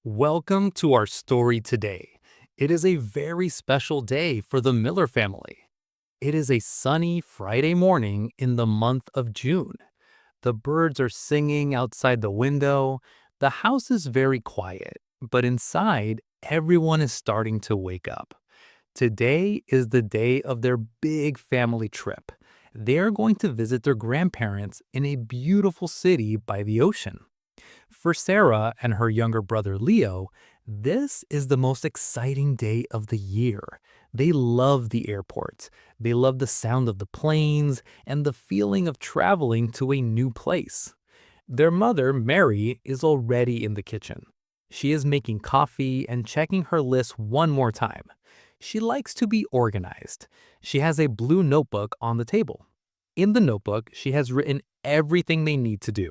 Welcome to our story today. It is a very special day for the Miller family. It is a sunny Friday morning in the month of June. The birds are singing outside the window. The house is very quiet, but inside, everyone is starting to wake up. Today is the day of their big family trip. They are going to visit their grandparents in a beautiful city by the ocean. For Sarah and her younger brother Leo, this is the most exciting day of the year. They love the airport. They love the sound of the planes and the feeling of traveling to a new place. Their mother, Mary, is already in the kitchen. She is making coffee and checking her list one more time. She likes to be organized. She has a blue notebook on the table. In the notebook, she has written everything they need to do.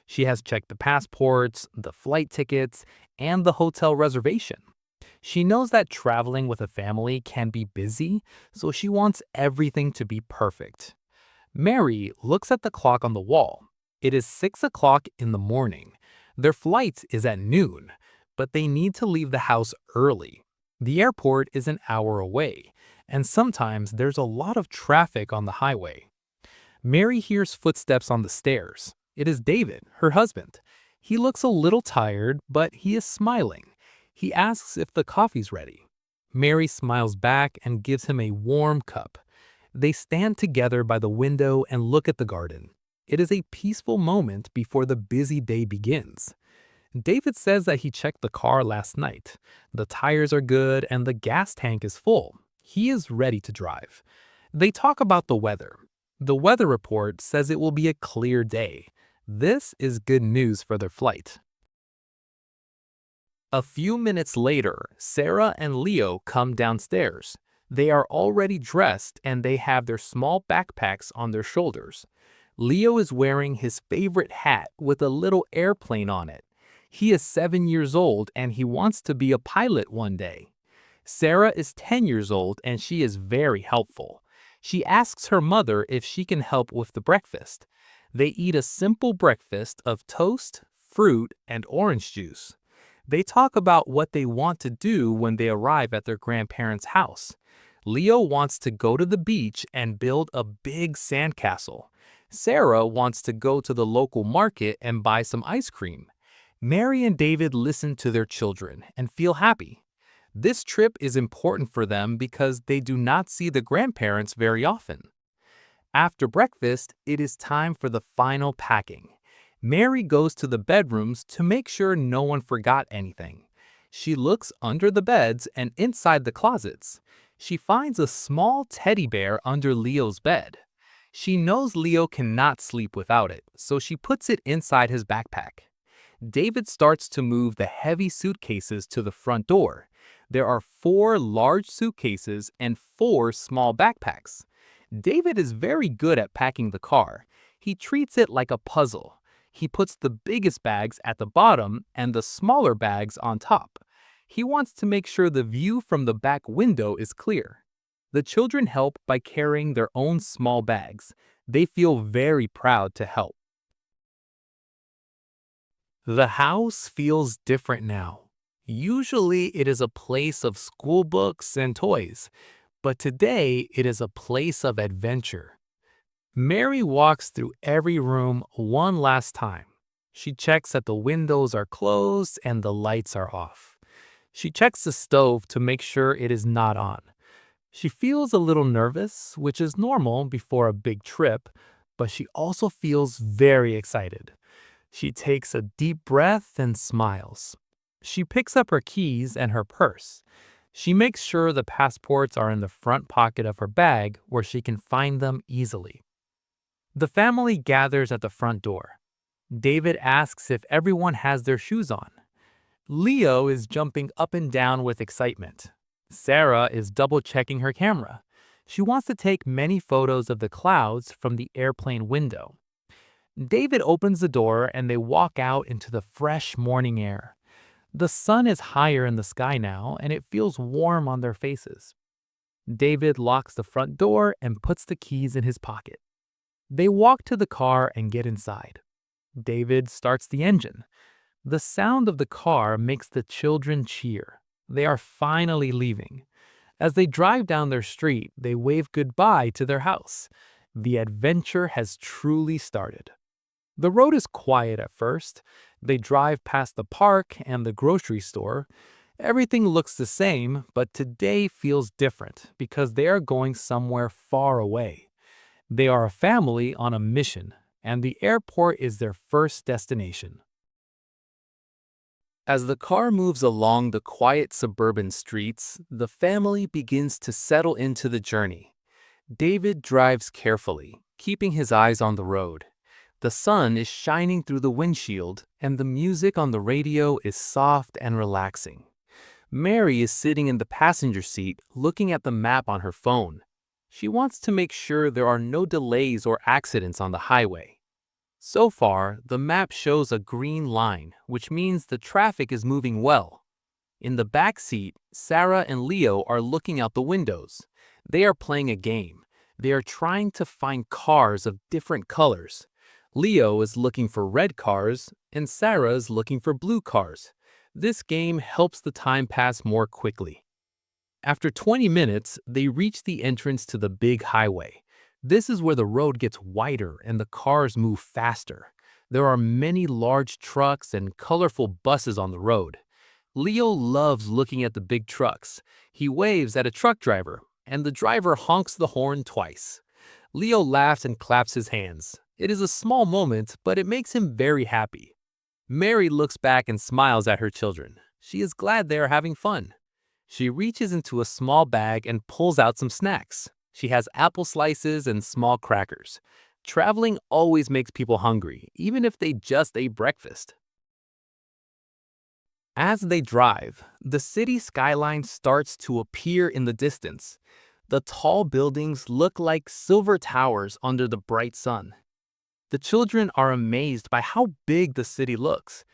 She has checked the passports, the flight tickets, and the hotel reservation. She knows that traveling with a family can be busy, so she wants everything to be perfect. Mary looks at the clock on the wall. It is 6 o'clock in the morning. Their flight is at noon, but they need to leave the house early. The airport is an hour away, and sometimes there's a lot of traffic on the highway. Mary hears footsteps on the stairs. It is David, her husband. He looks a little tired, but he is smiling. He asks if the coffee's ready. Mary smiles back and gives him a warm cup. They stand together by the window and look at the garden. It is a peaceful moment before the busy day begins. David says that he checked the car last night. The tires are good and the gas tank is full. He is ready to drive. They talk about the weather. The weather report says it will be a clear day. This is good news for their flight. A few minutes later, Sarah and Leo come downstairs. They are already dressed and they have their small backpacks on their shoulders. Leo is wearing his favorite hat with a little airplane on it. He is 7 years old and he wants to be a pilot one day. Sarah is 10 years old and she is very helpful. She asks her mother if she can help with the breakfast. They eat a simple breakfast of toast, fruit, and orange juice. They talk about what they want to do when they arrive at their grandparents' house. Leo wants to go to the beach and build a big sandcastle. Sarah wants to go to the local market and buy some ice cream. Mary and David listen to their children and feel happy. This trip is important for them because they do not see the grandparents very often. After breakfast, it is time for the final packing. Mary goes to the bedrooms to make sure no one forgot anything. She looks under the beds and inside the closets. She finds a small teddy bear under Leo's bed. She knows Leo cannot sleep without it, so she puts it inside his backpack. David starts to move the heavy suitcases to the front door. There are 4 large suitcases and 4 small backpacks. David is very good at packing the car. He treats it like a puzzle. He puts the biggest bags at the bottom and the smaller bags on top. He wants to make sure the view from the back window is clear. The children help by carrying their own small bags. They feel very proud to help. The house feels different now. Usually it is a place of school books and toys, but today it is a place of adventure. Mary walks through every room one last time. She checks that the windows are closed and the lights are off. She checks the stove to make sure it is not on. She feels a little nervous, which is normal before a big trip, but she also feels very excited. She takes a deep breath and smiles. She picks up her keys and her purse. She makes sure the passports are in the front pocket of her bag where she can find them easily. The family gathers at the front door. David asks if everyone has their shoes on. Leo is jumping up and down with excitement. Sarah is double-checking her camera. She wants to take many photos of the clouds from the airplane window. David opens the door and they walk out into the fresh morning air. The sun is higher in the sky now and it feels warm on their faces. David locks the front door and puts the keys in his pocket. They walk to the car and get inside. David starts the engine. The sound of the car makes the children cheer. They are finally leaving. As they drive down their street, they wave goodbye to their house. The adventure has truly started. The road is quiet at first. They drive past the park and the grocery store. Everything looks the same, but today feels different because they are going somewhere far away. They are a family on a mission, and the airport is their first destination. As the car moves along the quiet suburban streets, the family begins to settle into the journey. David drives carefully, keeping his eyes on the road. The sun is shining through the windshield, and the music on the radio is soft and relaxing. Mary is sitting in the passenger seat, looking at the map on her phone. She wants to make sure there are no delays or accidents on the highway. So far, the map shows a green line, which means the traffic is moving well. In the back seat, Sarah and Leo are looking out the windows. They are playing a game. They are trying to find cars of different colors. Leo is looking for red cars, and Sarah is looking for blue cars. This game helps the time pass more quickly. After 20 minutes, they reach the entrance to the big highway. This is where the road gets wider and the cars move faster. There are many large trucks and colorful buses on the road. Leo loves looking at the big trucks. He waves at a truck driver, and the driver honks the horn twice. Leo laughs and claps his hands. It is a small moment, but it makes him very happy. Mary looks back and smiles at her children. She is glad they are having fun. She reaches into a small bag and pulls out some snacks. She has apple slices and small crackers. Traveling always makes people hungry, even if they just ate breakfast. As they drive, the city skyline starts to appear in the distance. The tall buildings look like silver towers under the bright sun. The children are amazed by how big the city looks.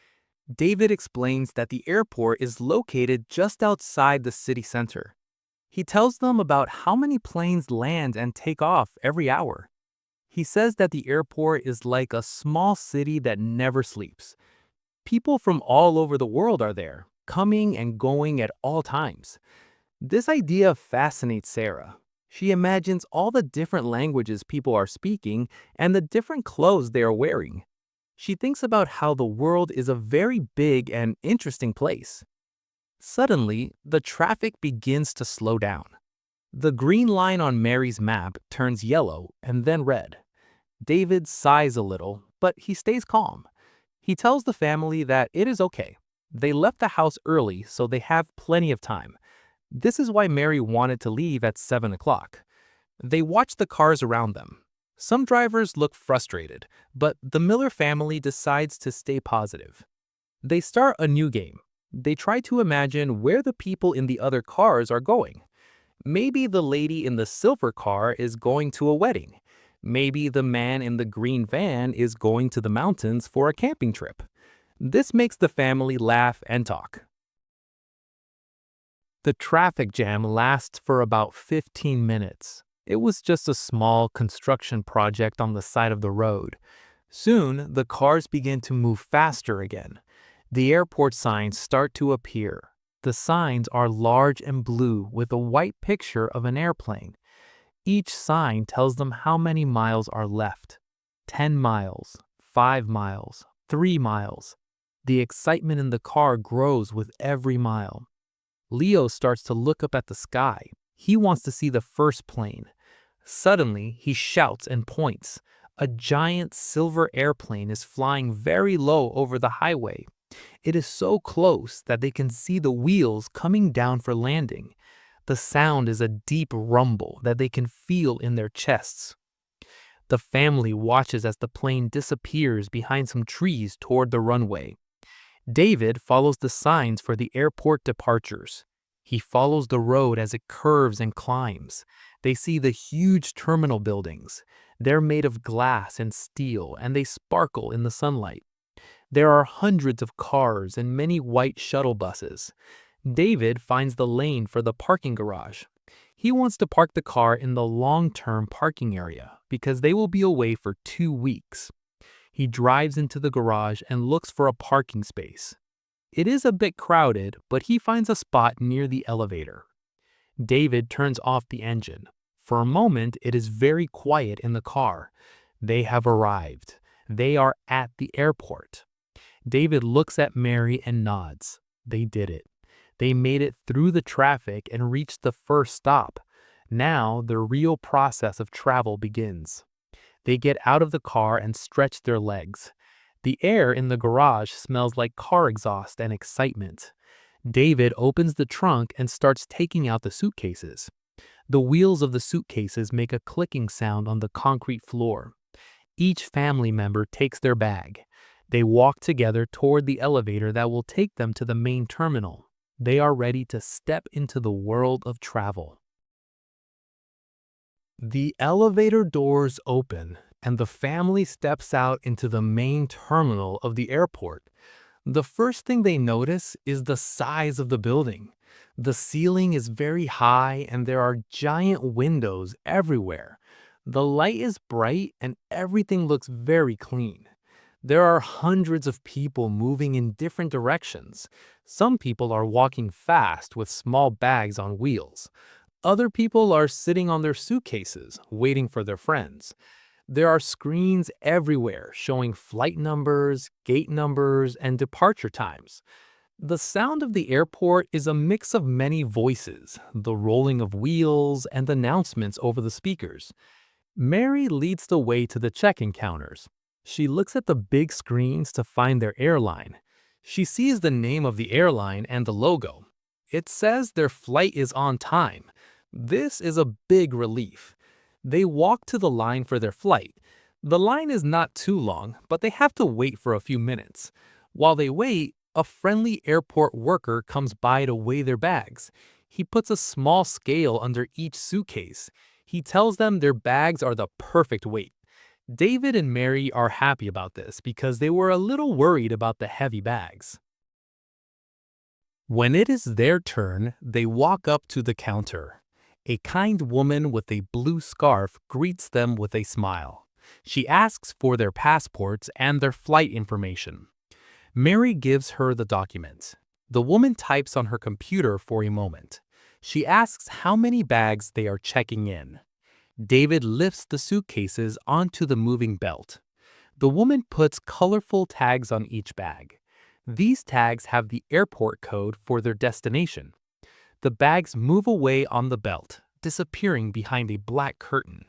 David explains that the airport is located just outside the city center. He tells them about how many planes land and take off every hour. He says that the airport is like a small city that never sleeps. People from all over the world are there, coming and going at all times. This idea fascinates Sarah. She imagines all the different languages people are speaking and the different clothes they are wearing. She thinks about how the world is a very big and interesting place. Suddenly, the traffic begins to slow down. The green line on Mary's map turns yellow and then red. David sighs a little, but he stays calm. He tells the family that it is okay. They left the house early, so they have plenty of time. This is why Mary wanted to leave at 7 o'clock. They watch the cars around them. Some drivers look frustrated, but the Miller family decides to stay positive. They start a new game. They try to imagine where the people in the other cars are going. Maybe the lady in the silver car is going to a wedding. Maybe the man in the green van is going to the mountains for a camping trip. This makes the family laugh and talk. The traffic jam lasts for about 15 minutes. It was just a small construction project on the side of the road. Soon, the cars begin to move faster again. The airport signs start to appear. The signs are large and blue with a white picture of an airplane. Each sign tells them how many miles are left. 10 miles, 5 miles, 3 miles. The excitement in the car grows with every mile. Leo starts to look up at the sky. He wants to see the first plane. Suddenly, he shouts and points. A giant silver airplane is flying very low over the highway. It is so close that they can see the wheels coming down for landing. The sound is a deep rumble that they can feel in their chests. The family watches as the plane disappears behind some trees toward the runway. David follows the signs for the airport departures. He follows the road as it curves and climbs. They see the huge terminal buildings. They're made of glass and steel, and they sparkle in the sunlight. There are hundreds of cars and many white shuttle buses. David finds the lane for the parking garage. He wants to park the car in the long-term parking area because they will be away for 2 weeks. He drives into the garage and looks for a parking space. It is a bit crowded, but he finds a spot near the elevator. David turns off the engine. For a moment, it is very quiet in the car. They have arrived. They are at the airport. David looks at Mary and nods. They did it. They made it through the traffic and reached the first stop. Now, the real process of travel begins. They get out of the car and stretch their legs. The air in the garage smells like car exhaust and excitement. David opens the trunk and starts taking out the suitcases. The wheels of the suitcases make a clicking sound on the concrete floor. Each family member takes their bag. They walk together toward the elevator that will take them to the main terminal. They are ready to step into the world of travel. The elevator doors open, and the family steps out into the main terminal of the airport. The first thing they notice is the size of the building. The ceiling is very high, and there are giant windows everywhere. The light is bright, and everything looks very clean. There are hundreds of people moving in different directions. Some people are walking fast with small bags on wheels. Other people are sitting on their suitcases, waiting for their friends. There are screens everywhere showing flight numbers, gate numbers, and departure times. The sound of the airport is a mix of many voices, the rolling of wheels, and announcements over the speakers. Mary leads the way to the check-in counters. She looks at the big screens to find their airline. She sees the name of the airline and the logo. It says their flight is on time. This is a big relief. They walk to the line for their flight. The line is not too long, but they have to wait for a few minutes. While they wait, a friendly airport worker comes by to weigh their bags. He puts a small scale under each suitcase. He tells them their bags are the perfect weight. David and Mary are happy about this because they were a little worried about the heavy bags. When it is their turn, they walk up to the counter. A kind woman with a blue scarf greets them with a smile. She asks for their passports and their flight information. Mary gives her the documents. The woman types on her computer for a moment. She asks how many bags they are checking in. David lifts the suitcases onto the moving belt. The woman puts colorful tags on each bag. These tags have the airport code for their destination. The bags move away on the belt, disappearing behind a black curtain.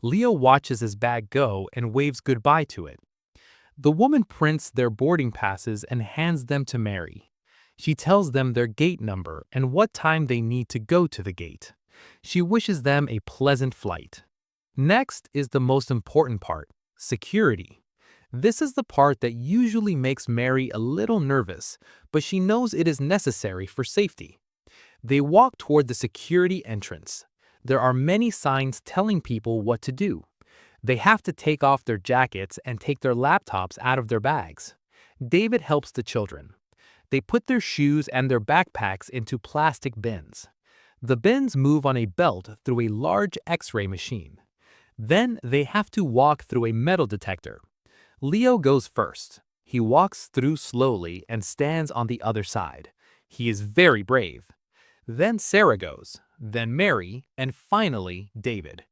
Leo watches his bag go and waves goodbye to it. The woman prints their boarding passes and hands them to Mary. She tells them their gate number and what time they need to go to the gate. She wishes them a pleasant flight. Next is the most important part, security. This is the part that usually makes Mary a little nervous, but she knows it is necessary for safety. They walk toward the security entrance. There are many signs telling people what to do. They have to take off their jackets and take their laptops out of their bags. David helps the children. They put their shoes and their backpacks into plastic bins. The bins move on a belt through a large X-ray machine. Then they have to walk through a metal detector. Leo goes first. He walks through slowly and stands on the other side. He is very brave. Then Sarah goes, then Mary, and finally David.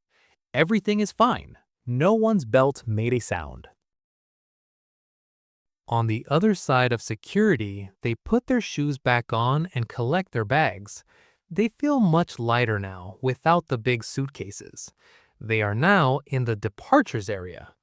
Everything is fine. No one's belt made a sound. On the other side of security, they put their shoes back on and collect their bags. They feel much lighter now without the big suitcases. They are now in the departures area.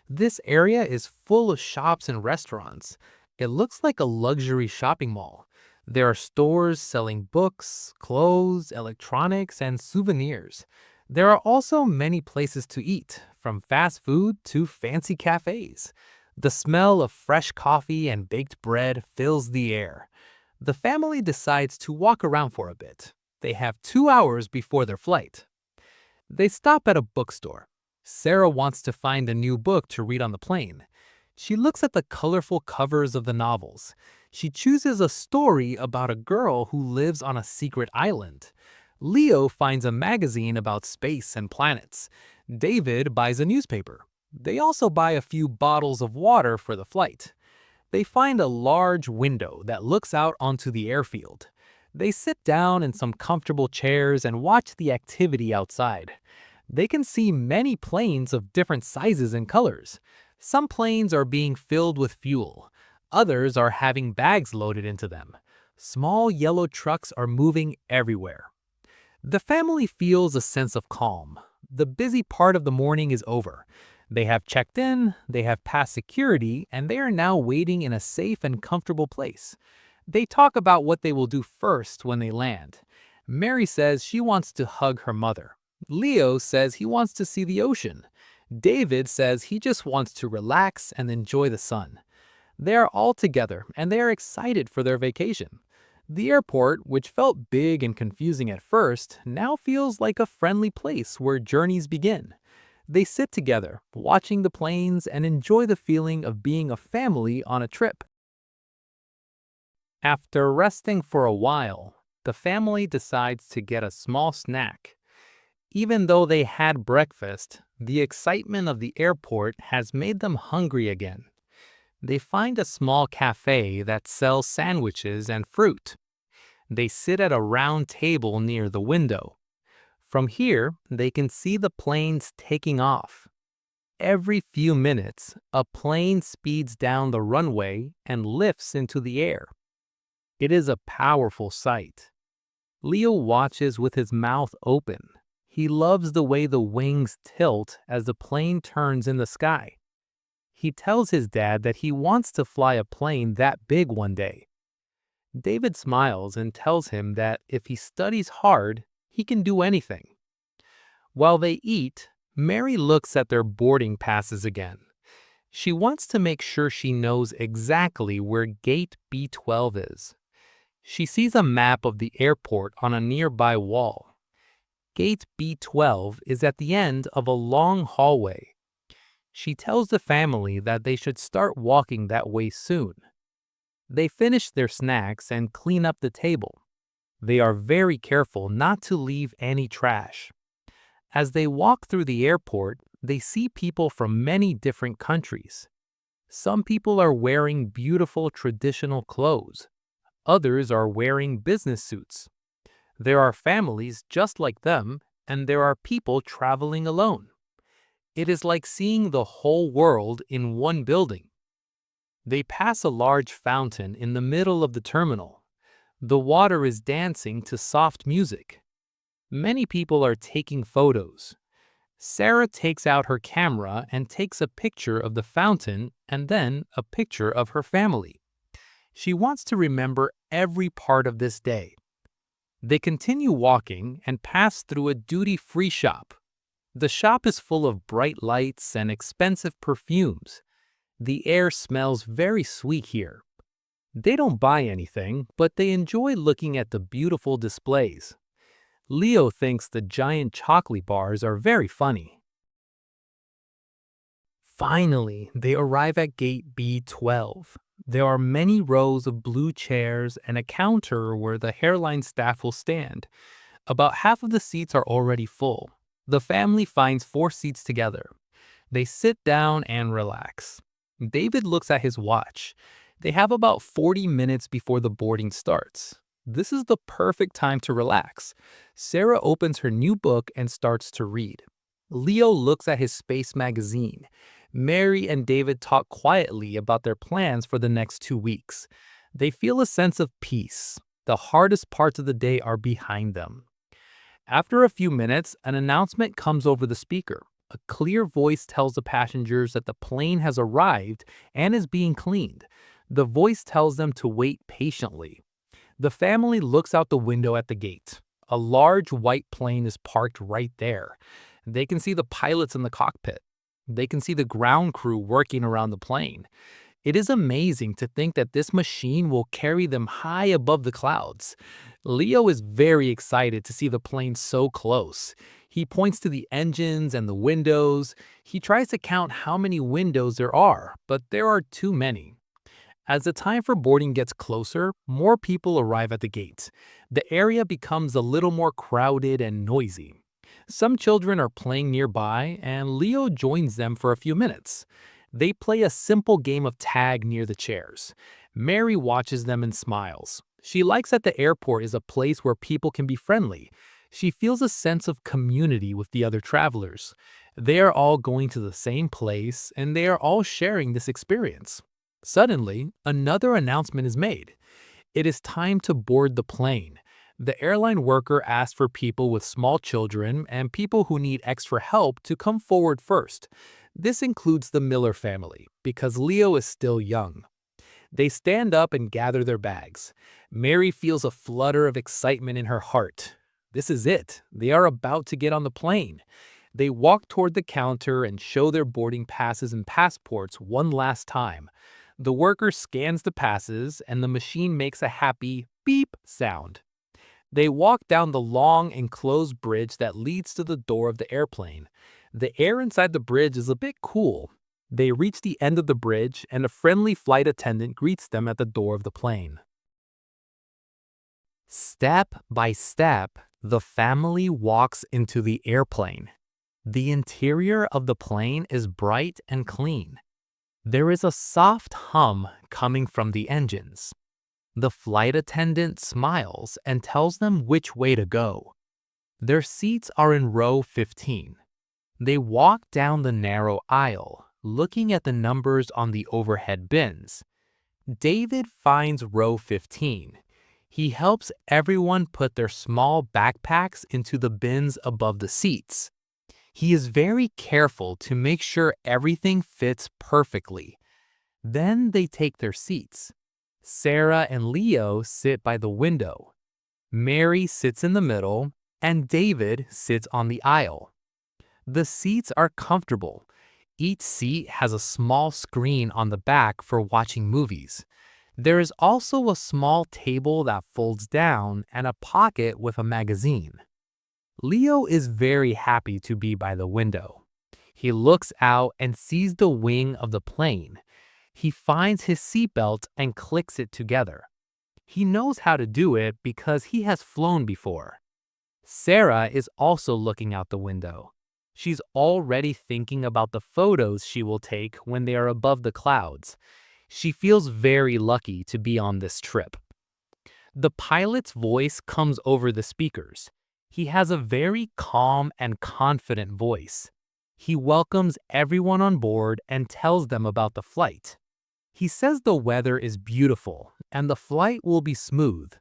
This area is full of shops and restaurants. It looks like a luxury shopping mall. There are stores selling books, clothes, electronics, and souvenirs. There are also many places to eat, from fast food to fancy cafes. The smell of fresh coffee and baked bread fills the air. The family decides to walk around for a bit. They have 2 hours before their flight. They stop at a bookstore. Sarah wants to find a new book to read on the plane. She looks at the colorful covers of the novels. She chooses a story about a girl who lives on a secret island. Leo finds a magazine about space and planets. David buys a newspaper. They also buy a few bottles of water for the flight. They find a large window that looks out onto the airfield. They sit down in some comfortable chairs and watch the activity outside. They can see many planes of different sizes and colors. Some planes are being filled with fuel. Others are having bags loaded into them. Small yellow trucks are moving everywhere. The family feels a sense of calm. The busy part of the morning is over. They have checked in, they have passed security, and they are now waiting in a safe and comfortable place. They talk about what they will do first when they land. Mary says she wants to hug her mother. Leo says he wants to see the ocean. David says he just wants to relax and enjoy the sun. They are all together and they are excited for their vacation. The airport, which felt big and confusing at first, now feels like a friendly place where journeys begin. They sit together, watching the planes and enjoy the feeling of being a family on a trip. After resting for a while, the family decides to get a small snack. Even though they had breakfast, the excitement of the airport has made them hungry again. They find a small cafe that sells sandwiches and fruit. They sit at a round table near the window. From here, they can see the planes taking off. Every few minutes, a plane speeds down the runway and lifts into the air. It is a powerful sight. Leo watches with his mouth open. He loves the way the wings tilt as the plane turns in the sky. He tells his dad that he wants to fly a plane that big one day. David smiles and tells him that if he studies hard, he can do anything. While they eat, Mary looks at their boarding passes again. She wants to make sure she knows exactly where gate B12 is. She sees a map of the airport on a nearby wall. Gate B12 is at the end of a long hallway. She tells the family that they should start walking that way soon. They finish their snacks and clean up the table. They are very careful not to leave any trash. As they walk through the airport, they see people from many different countries. Some people are wearing beautiful traditional clothes. Others are wearing business suits. There are families just like them, and there are people traveling alone. It is like seeing the whole world in one building. They pass a large fountain in the middle of the terminal. The water is dancing to soft music. Many people are taking photos. Sarah takes out her camera and takes a picture of the fountain and then a picture of her family. She wants to remember every part of this day. They continue walking and pass through a duty-free shop. The shop is full of bright lights and expensive perfumes. The air smells very sweet here. They don't buy anything, but they enjoy looking at the beautiful displays. Leo thinks the giant chocolate bars are very funny. Finally, they arrive at gate B12. There are many rows of blue chairs and a counter where the airline staff will stand. About half of the seats are already full. The family finds 4 seats together. They sit down and relax. David looks at his watch. They have about 40 minutes before the boarding starts. This is the perfect time to relax. Sarah opens her new book and starts to read. Leo looks at his space magazine. Mary and David talk quietly about their plans for the next 2 weeks. They feel a sense of peace. The hardest parts of the day are behind them. After a few minutes, an announcement comes over the speaker. A clear voice tells the passengers that the plane has arrived and is being cleaned. The voice tells them to wait patiently. The family looks out the window at the gate. A large white plane is parked right there. They can see the pilots in the cockpit. They can see the ground crew working around the plane. It is amazing to think that this machine will carry them high above the clouds. Leo is very excited to see the plane so close. He points to the engines and the windows. He tries to count how many windows there are, but there are too many. As the time for boarding gets closer, more people arrive at the gate. The area becomes a little more crowded and noisy. Some children are playing nearby, and Leo joins them for a few minutes. They play a simple game of tag near the chairs. Mary watches them and smiles. She likes that the airport is a place where people can be friendly. She feels a sense of community with the other travelers. They are all going to the same place, and they are all sharing this experience. Suddenly, another announcement is made. It is time to board the plane. The airline worker asks for people with small children and people who need extra help to come forward first. This includes the Miller family, because Leo is still young. They stand up and gather their bags. Mary feels a flutter of excitement in her heart. This is it. They are about to get on the plane. They walk toward the counter and show their boarding passes and passports one last time. The worker scans the passes and the machine makes a happy beep sound. They walk down the long enclosed bridge that leads to the door of the airplane. The air inside the bridge is a bit cool. They reach the end of the bridge and a friendly flight attendant greets them at the door of the plane. Step by step, the family walks into the airplane. The interior of the plane is bright and clean. There is a soft hum coming from the engines. The flight attendant smiles and tells them which way to go. Their seats are in row 15. They walk down the narrow aisle, looking at the numbers on the overhead bins. David finds row 15. He helps everyone put their small backpacks into the bins above the seats. He is very careful to make sure everything fits perfectly. Then they take their seats. Sarah and Leo sit by the window. Mary sits in the middle, and David sits on the aisle. The seats are comfortable. Each seat has a small screen on the back for watching movies. There is also a small table that folds down and a pocket with a magazine. Leo is very happy to be by the window. He looks out and sees the wing of the plane. He finds his seatbelt and clicks it together. He knows how to do it because he has flown before. Sarah is also looking out the window. She's already thinking about the photos she will take when they are above the clouds. She feels very lucky to be on this trip. The pilot's voice comes over the speakers. He has a very calm and confident voice. He welcomes everyone on board and tells them about the flight. He says the weather is beautiful and the flight will be smooth.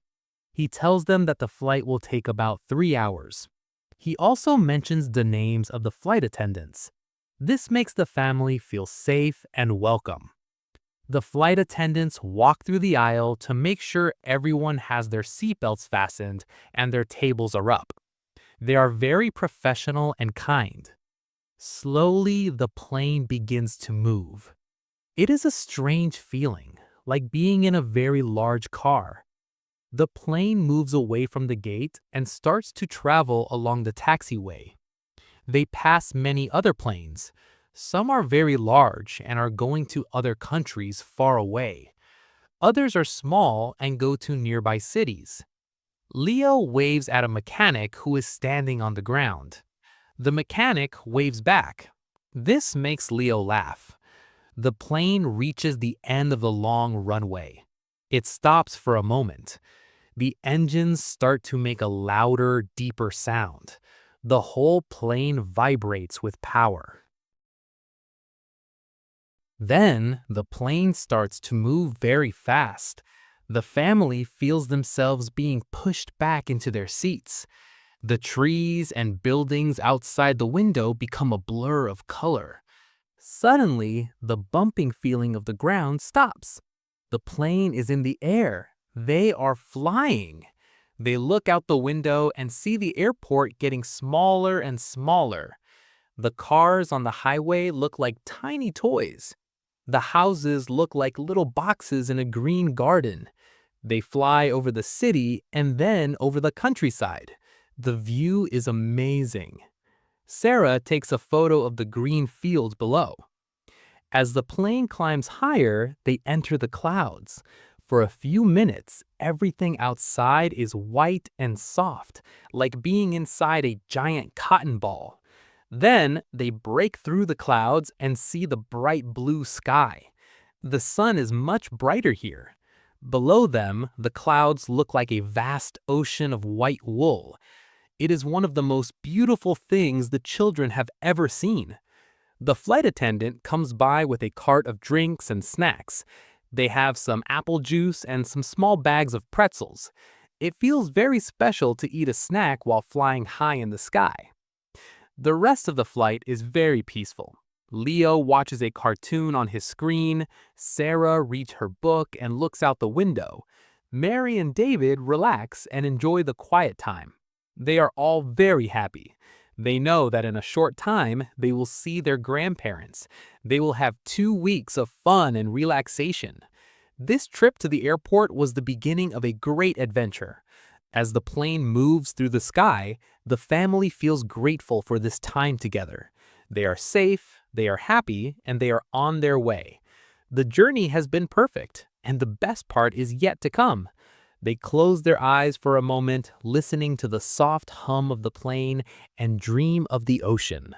He tells them that the flight will take about 3 hours. He also mentions the names of the flight attendants. This makes the family feel safe and welcome. The flight attendants walk through the aisle to make sure everyone has their seatbelts fastened and their tables are up. They are very professional and kind. Slowly, the plane begins to move. It is a strange feeling, like being in a very large car. The plane moves away from the gate and starts to travel along the taxiway. They pass many other planes. Some are very large and are going to other countries far away. Others are small and go to nearby cities. Leo waves at a mechanic who is standing on the ground. The mechanic waves back. This makes Leo laugh. The plane reaches the end of the long runway. It stops for a moment. The engines start to make a louder, deeper sound. The whole plane vibrates with power. Then the plane starts to move very fast. The family feels themselves being pushed back into their seats. The trees and buildings outside the window become a blur of color. Suddenly, the bumping feeling of the ground stops. The plane is in the air. They are flying. They look out the window and see the airport getting smaller and smaller. The cars on the highway look like tiny toys. The houses look like little boxes in a green garden. They fly over the city and then over the countryside. The view is amazing. Sarah takes a photo of the green fields below. As the plane climbs higher, they enter the clouds. For a few minutes, everything outside is white and soft, like being inside a giant cotton ball. Then they break through the clouds and see the bright blue sky. The sun is much brighter here. Below them, the clouds look like a vast ocean of white wool. It is one of the most beautiful things the children have ever seen. The flight attendant comes by with a cart of drinks and snacks. They have some apple juice and some small bags of pretzels. It feels very special to eat a snack while flying high in the sky. The rest of the flight is very peaceful. Leo watches a cartoon on his screen, Sarah reads her book and looks out the window. Mary and David relax and enjoy the quiet time. They are all very happy. They know that in a short time, they will see their grandparents. They will have 2 weeks of fun and relaxation. This trip to the airport was the beginning of a great adventure. As the plane moves through the sky, the family feels grateful for this time together. They are safe, they are happy, and they are on their way. The journey has been perfect, and the best part is yet to come. They close their eyes for a moment, listening to the soft hum of the plane and dream of the ocean.